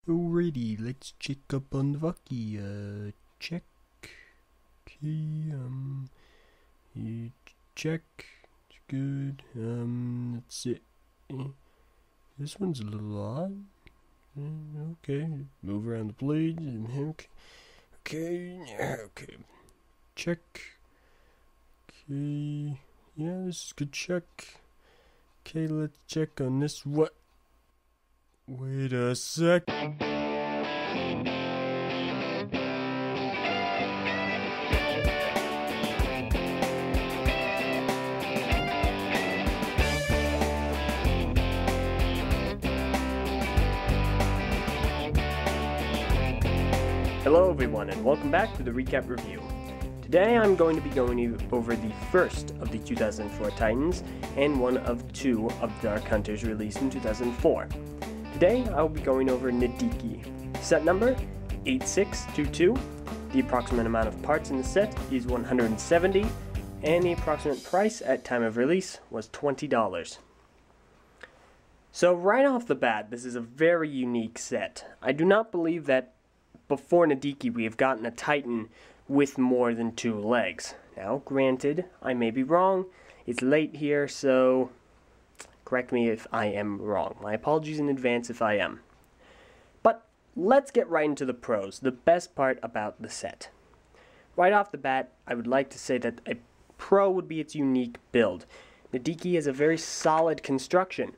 Alrighty, let's check up on the Vaki. Check. Okay, check. It's good. Let's see. This one's a little odd. Okay, move around the blades. Okay. Check. Okay, yeah, this is good check. Okay, let's check on this. What? Wait a sec. Hello everyone, and welcome back to the recap review. Today I'm going to be going over the first of the 2004 Titans and one of two of Dark Hunters released in 2004. Today I will be going over Nidhiki. Set number 8622. The approximate amount of parts in the set is 170, and the approximate price at time of release was $20. So right off the bat, this is a very unique set. I do not believe that before Nidhiki we have gotten a Titan with more than two legs. Now, granted, I may be wrong. It's late here, so correct me if I am wrong. My apologies in advance if I am. But let's get right into the pros, the best part about the set. Right off the bat, I would like to say that a pro would be its unique build. Nidhiki has a very solid construction,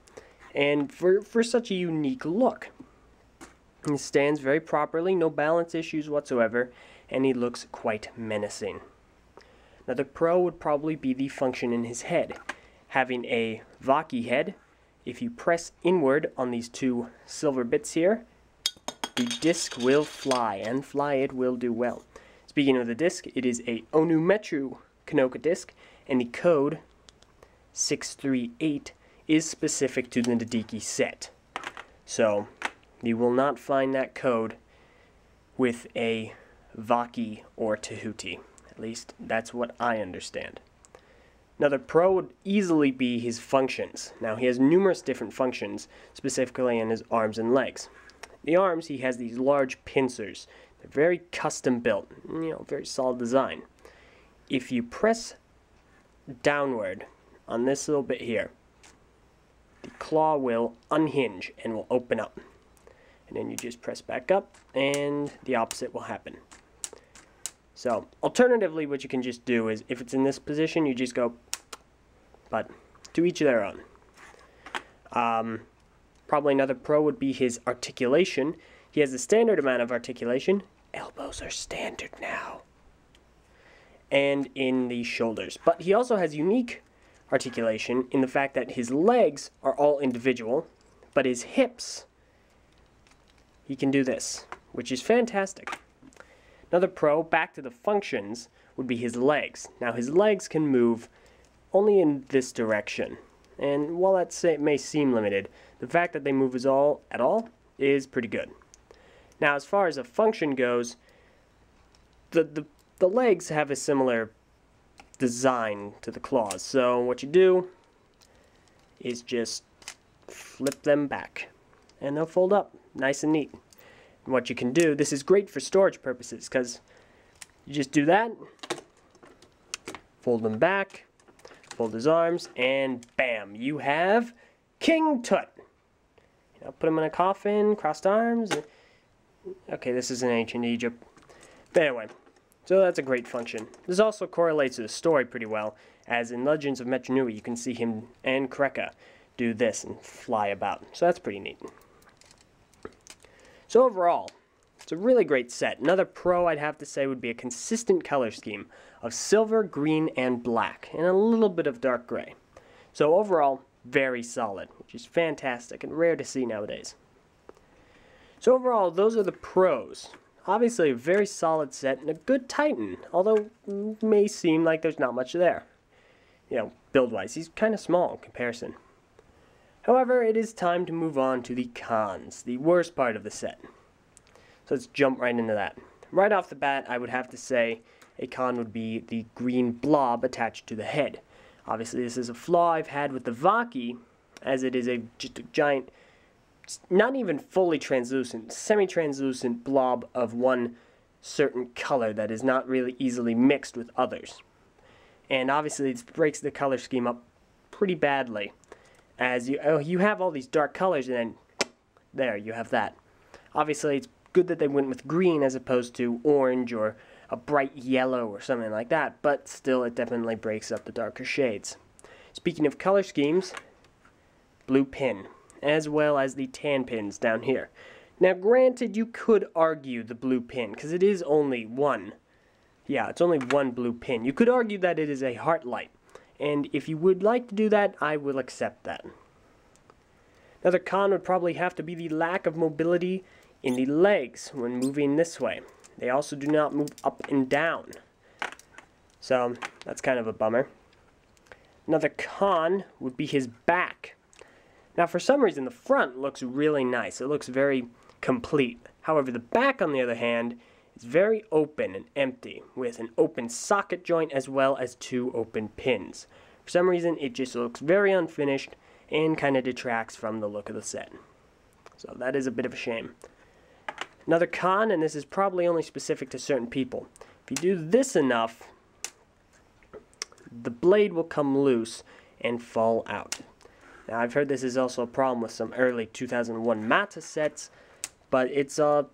and for such a unique look. He stands very properly, no balance issues whatsoever, and he looks quite menacing. Now the pro would probably be the function in his head. Having a Vaki head, if you press inward on these two silver bits here, the disc will fly, and fly it will do well. Speaking of the disc, it is a Onumetru Kanoka disc, and the code 638 is specific to the Nidhiki set. So you will not find that code with a Vaki or Tahuti. At least that's what I understand. Now the pro would easily be his functions. Now he has numerous different functions, specifically in his arms and legs. The arms, he has these large pincers. They're very custom built, very solid design. If you press downward on this little bit here, the claw will unhinge and will open up. And then you just press back up, and the opposite will happen. So, alternatively, what you can just do is, if it's in this position, you just go, but to each their own. Probably another pro would be his articulation. He has a standard amount of articulation. Elbows are standard now. And in the shoulders. But he also has unique articulation in the fact that his legs are all individual, but his hips, he can do this, which is fantastic. Another pro, back to the functions, would be his legs. Now his legs can move only in this direction. And while that may seem limited, the fact that they move at all is pretty good. Now as far as a function goes, the legs have a similar design to the claws. So what you do is just flip them back, and they'll fold up nice and neat. And what you can do, this is great for storage purposes, because you just do that, fold them back, fold his arms, and bam, you have King Tut. Put him in a coffin, crossed arms. Okay, this is in ancient Egypt. But anyway, so that's a great function. This also correlates to the story pretty well, as in Legends of Metronui, you can see him and Kreka do this and fly about. So that's pretty neat. So overall, it's a really great set. Another pro I'd have to say would be a consistent color scheme of silver, green, and black, and a little bit of dark gray. So overall, very solid, which is fantastic and rare to see nowadays. So overall, those are the pros. Obviously a very solid set and a good Titan, although it may seem like there's not much there. Build-wise, he's kind of small in comparison. However, it is time to move on to the cons, the worst part of the set. So let's jump right into that. Right off the bat, I would have to say a con would be the green blob attached to the head. Obviously, this is a flaw I've had with the Vaki, as it is just a giant not even fully translucent, semi-translucent blob of one certain color that is not really easily mixed with others. And obviously this breaks the color scheme up pretty badly, as you have all these dark colors, and then there you have that. Obviously it's good that they went with green as opposed to orange or a bright yellow or something like that, but still it definitely breaks up the darker shades. Speaking of color schemes, blue pin, as well as the tan pins down here. Now granted, you could argue the blue pin, because it is only one. Yeah, it's only one blue pin. You could argue that it is a heart light, and if you would like to do that, I will accept that. Another con would probably have to be the lack of mobility in the legs when moving this way. They also do not move up and down, so that's kind of a bummer. Another con would be his back. Now for some reason the front looks really nice. It looks very complete. However, the back on the other hand is very open and empty, with an open socket joint as well as 2 open pins. For some reason it just looks very unfinished and kind of detracts from the look of the set. So that is a bit of a shame. Another con, and this is probably only specific to certain people, if you do this enough, the blade will come loose and fall out. Now I've heard this is also a problem with some early 2001 Mata sets, but it's a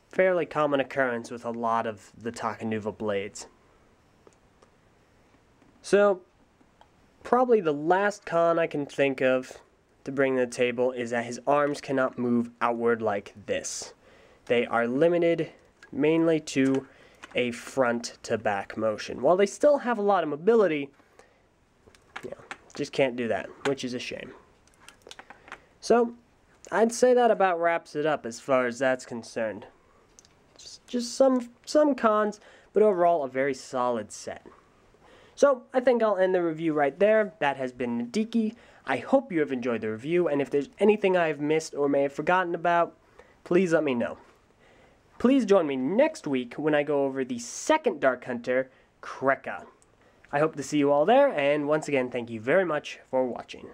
fairly common occurrence with a lot of the Takanuva blades. So probably the last con I can think of to bring to the table is that his arms cannot move outward like this. They are limited mainly to a front to back motion. While they still have a lot of mobility, just can't do that, which is a shame. So I'd say that about wraps it up as far as that's concerned. Just some cons, but overall a very solid set. So I think I'll end the review right there. That has been Nidhiki. I hope you have enjoyed the review, and if there's anything I have missed or may have forgotten about, please let me know. Please join me next week when I go over the second Dark Hunter, Kreka. I hope to see you all there, and once again, thank you very much for watching.